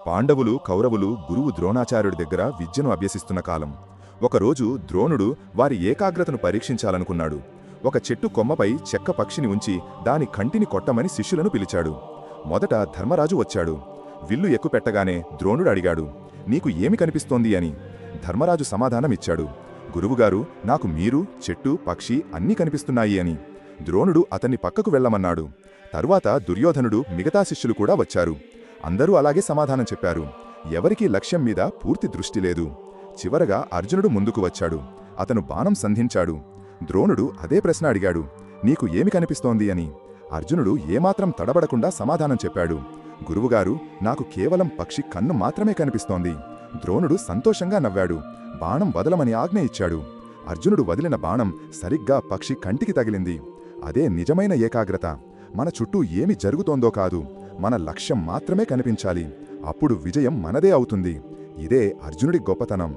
పాండవులు కౌరవులు గురువు ద్రోణాచార్యుడి దగ్గర విద్యను అభ్యసిస్తున్న కాలం. ఒకరోజు ద్రోణుడు వారి ఏకాగ్రతను పరీక్షించాలనుకున్నాడు. ఒక చెట్టు కొమ్మపై చెక్క పక్షిని ఉంచి దాని కంటిని కొట్టమని శిష్యులను పిలిచాడు. మొదట ధర్మరాజు వచ్చాడు. విల్లు ఎక్కుపెట్టగానే ద్రోణుడు అడిగాడు, నీకు ఏమి కనిపిస్తోంది అని. ధర్మరాజు సమాధానమిచ్చాడు, గురువుగారు, నాకు మీరు, చెట్టు, పక్షి అన్నీ కనిపిస్తున్నాయి అని. ద్రోణుడు అతన్ని పక్కకు వెళ్లమన్నాడు. తరువాత దుర్యోధనుడు, మిగతా శిష్యులు కూడా వచ్చారు. అందరూ అలాగే సమాధానం చెప్పారు. ఎవరికీ లక్ష్యం మీద పూర్తి దృష్టి లేదు. చివరగా అర్జునుడు ముందుకు వచ్చాడు. అతను బాణం సంధించాడు. ద్రోణుడు అదే ప్రశ్న అడిగాడు, నీకు ఏమి కనిపిస్తోంది అని. అర్జునుడు ఏమాత్రం తడబడకుండా సమాధానం చెప్పాడు, గురువుగారు, నాకు కేవలం పక్షి కన్ను మాత్రమే కనిపిస్తోంది. ద్రోణుడు సంతోషంగా నవ్వాడు. బాణం వదలమని ఆజ్ఞ ఇచ్చాడు. అర్జునుడు వదిలిన బాణం సరిగ్గా పక్షి కంటికి తగిలింది. అదే నిజమైన ఏకాగ్రత. మన చుట్టూ ఏమి జరుగుతోందో కాదు, మన లక్ష్యం మాత్రమే కనిపించాలి. అప్పుడు విజయం మనదే అవుతుంది. ఇదే అర్జునుడి గొప్పతనం.